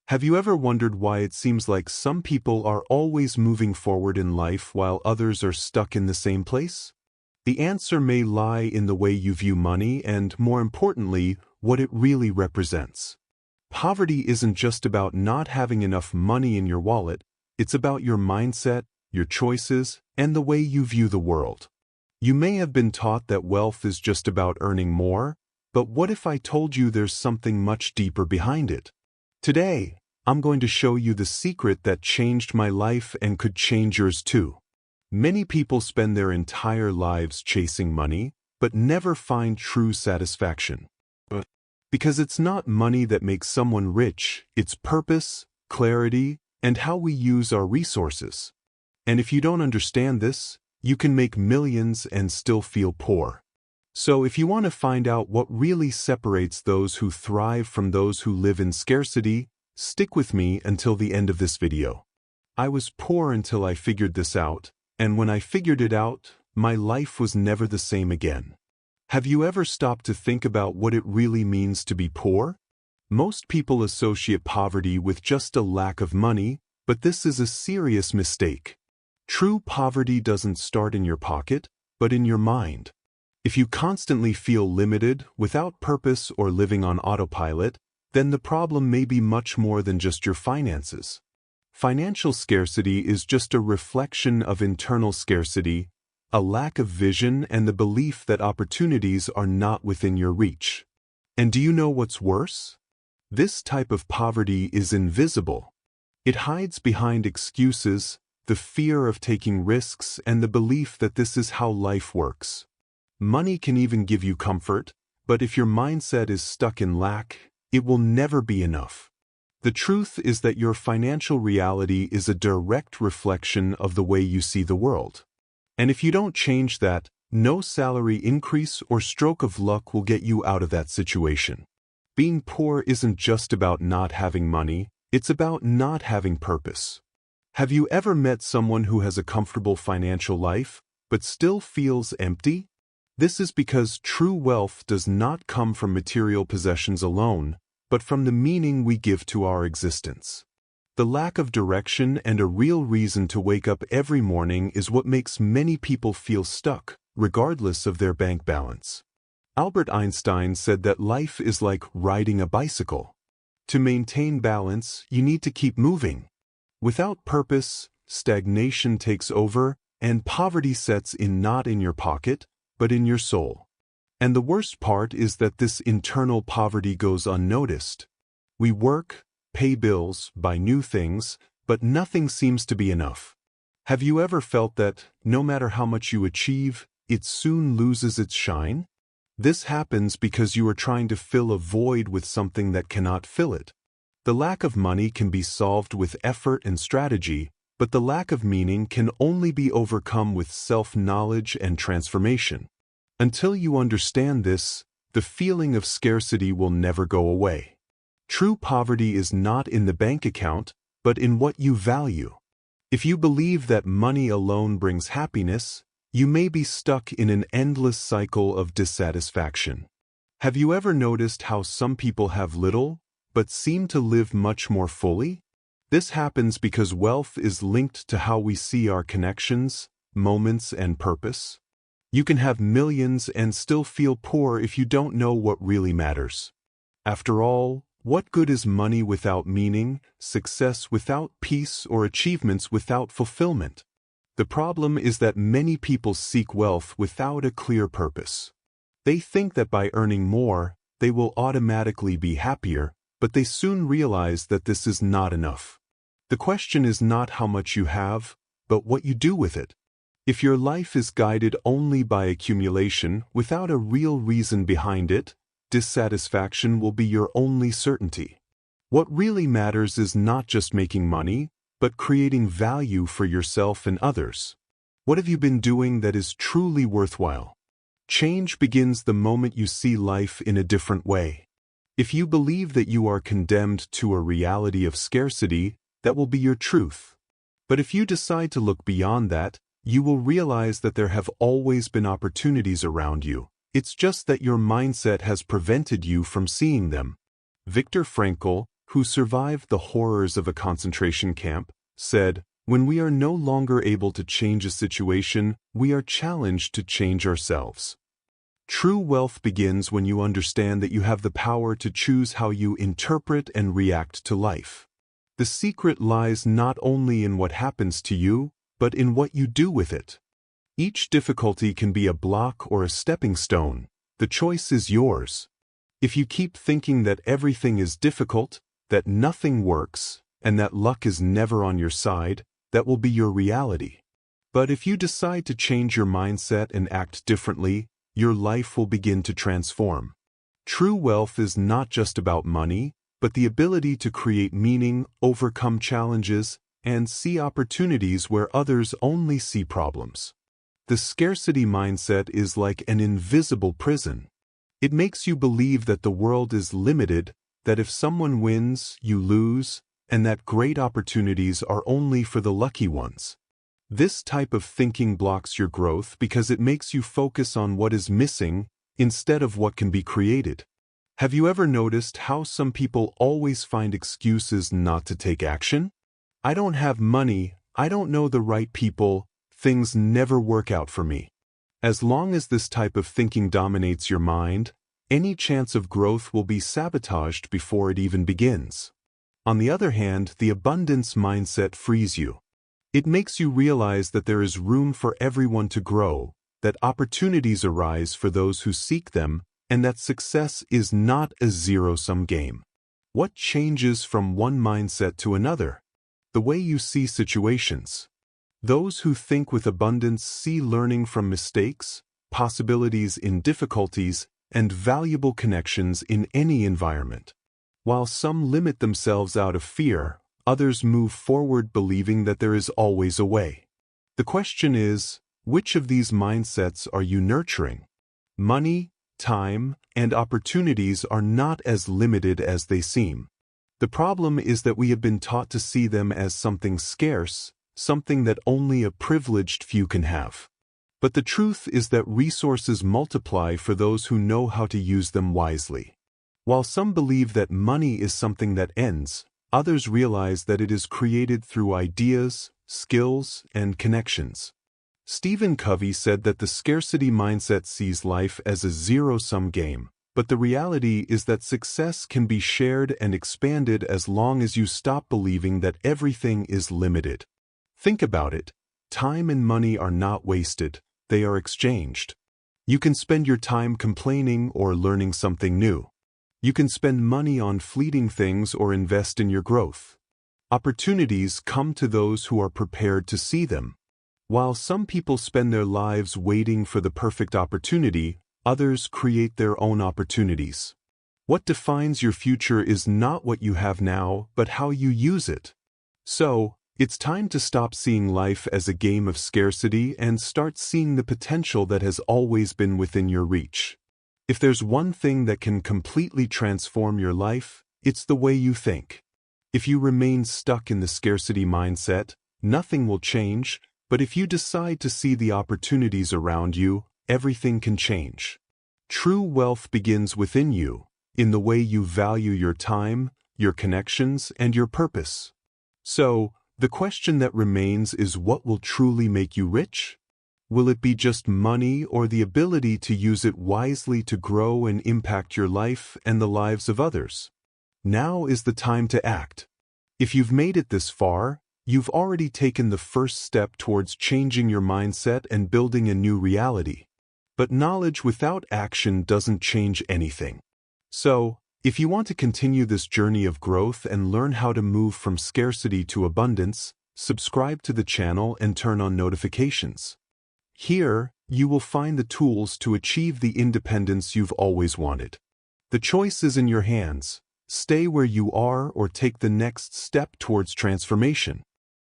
Have you ever wondered why it seems like some people are always moving forward in life while others are stuck in the same place? The answer may lie in the way you view money and, more importantly, what it really represents. Poverty isn't just about not having enough money in your wallet, it's about your mindset, your choices, and the way you view the world. You may have been taught that wealth is just about earning more, but what if I told you there's something much deeper behind it? Today, I'm going to show you the secret that changed my life and could change yours too. Many people spend their entire lives chasing money, but never find true satisfaction. Because it's not money that makes someone rich, it's purpose, clarity, and how we use our resources. And if you don't understand this, you can make millions and still feel poor. So if you want to find out what really separates those who thrive from those who live in scarcity, stick with me until the end of this video. I was poor until I figured this out, and when I figured it out, my life was never the same again. Have you ever stopped to think about what it really means to be poor? Most people associate poverty with just a lack of money, but this is a serious mistake. True poverty doesn't start in your pocket, but in your mind. If you constantly feel limited, without purpose, or living on autopilot, then the problem may be much more than just your finances. Financial scarcity is just a reflection of internal scarcity, a lack of vision, and the belief that opportunities are not within your reach. And do you know what's worse? This type of poverty is invisible. It hides behind excuses, the fear of taking risks, and the belief that this is how life works. Money can even give you comfort, but if your mindset is stuck in lack, it will never be enough. The truth is that your financial reality is a direct reflection of the way you see the world. And if you don't change that, no salary increase or stroke of luck will get you out of that situation. Being poor isn't just about not having money, it's about not having purpose. Have you ever met someone who has a comfortable financial life, but still feels empty? This is because true wealth does not come from material possessions alone, but from the meaning we give to our existence. The lack of direction and a real reason to wake up every morning is what makes many people feel stuck, regardless of their bank balance. Albert Einstein said that life is like riding a bicycle. To maintain balance, you need to keep moving. Without purpose, stagnation takes over, and poverty sets in not in your pocket, but in your soul. And the worst part is that this internal poverty goes unnoticed. We work, pay bills, buy new things, but nothing seems to be enough. Have you ever felt that, no matter how much you achieve, it soon loses its shine? This happens because you are trying to fill a void with something that cannot fill it. The lack of money can be solved with effort and strategy, but the lack of meaning can only be overcome with self-knowledge and transformation. Until you understand this, the feeling of scarcity will never go away. True poverty is not in the bank account, but in what you value. If you believe that money alone brings happiness, you may be stuck in an endless cycle of dissatisfaction. Have you ever noticed how some people have little, but seem to live much more fully? This happens because wealth is linked to how we see our connections, moments, and purpose. You can have millions and still feel poor if you don't know what really matters. After all, what good is money without meaning, success without peace, or achievements without fulfillment? The problem is that many people seek wealth without a clear purpose. They think that by earning more, they will automatically be happier, but they soon realize that this is not enough. The question is not how much you have, but what you do with it. If your life is guided only by accumulation without a real reason behind it, dissatisfaction will be your only certainty. What really matters is not just making money, but creating value for yourself and others. What have you been doing that is truly worthwhile? Change begins the moment you see life in a different way. If you believe that you are condemned to a reality of scarcity, that will be your truth. But if you decide to look beyond that, you will realize that there have always been opportunities around you. It's just that your mindset has prevented you from seeing them. Viktor Frankl, who survived the horrors of a concentration camp, said, "When we are no longer able to change a situation, we are challenged to change ourselves." True wealth begins when you understand that you have the power to choose how you interpret and react to life. The secret lies not only in what happens to you, but in what you do with it. Each difficulty can be a block or a stepping stone. The choice is yours. If you keep thinking that everything is difficult, that nothing works, and that luck is never on your side, that will be your reality. But if you decide to change your mindset and act differently, your life will begin to transform. True wealth is not just about money, but the ability to create meaning, overcome challenges, and see opportunities where others only see problems. The scarcity mindset is like an invisible prison. It makes you believe that the world is limited, that if someone wins, you lose, and that great opportunities are only for the lucky ones. This type of thinking blocks your growth because it makes you focus on what is missing instead of what can be created. Have you ever noticed how some people always find excuses not to take action? "I don't have money, I don't know the right people, things never work out for me." As long as this type of thinking dominates your mind, any chance of growth will be sabotaged before it even begins. On the other hand, the abundance mindset frees you. It makes you realize that there is room for everyone to grow, that opportunities arise for those who seek them, and that success is not a zero-sum game. What changes from one mindset to another? The way you see situations. Those who think with abundance see learning from mistakes, possibilities in difficulties, and valuable connections in any environment. While some limit themselves out of fear, others move forward believing that there is always a way. The question is, which of these mindsets are you nurturing? Money, time, and opportunities are not as limited as they seem. The problem is that we have been taught to see them as something scarce, something that only a privileged few can have. But the truth is that resources multiply for those who know how to use them wisely. While some believe that money is something that ends, others realize that it is created through ideas, skills, and connections. Stephen Covey said that the scarcity mindset sees life as a zero-sum game, but the reality is that success can be shared and expanded as long as you stop believing that everything is limited. Think about it. Time and money are not wasted, they are exchanged. You can spend your time complaining or learning something new. You can spend money on fleeting things or invest in your growth. Opportunities come to those who are prepared to see them. While some people spend their lives waiting for the perfect opportunity, others create their own opportunities. What defines your future is not what you have now, but how you use it. So, it's time to stop seeing life as a game of scarcity and start seeing the potential that has always been within your reach. If there's one thing that can completely transform your life, it's the way you think. If you remain stuck in the scarcity mindset, nothing will change, but if you decide to see the opportunities around you, everything can change. True wealth begins within you, in the way you value your time, your connections, and your purpose. So, the question that remains is, what will truly make you rich? Will it be just money or the ability to use it wisely to grow and impact your life and the lives of others? Now is the time to act. If you've made it this far, you've already taken the first step towards changing your mindset and building a new reality. But knowledge without action doesn't change anything. So, if you want to continue this journey of growth and learn how to move from scarcity to abundance, subscribe to the channel and turn on notifications. Here, you will find the tools to achieve the independence you've always wanted. The choice is in your hands. Stay where you are or take the next step towards transformation.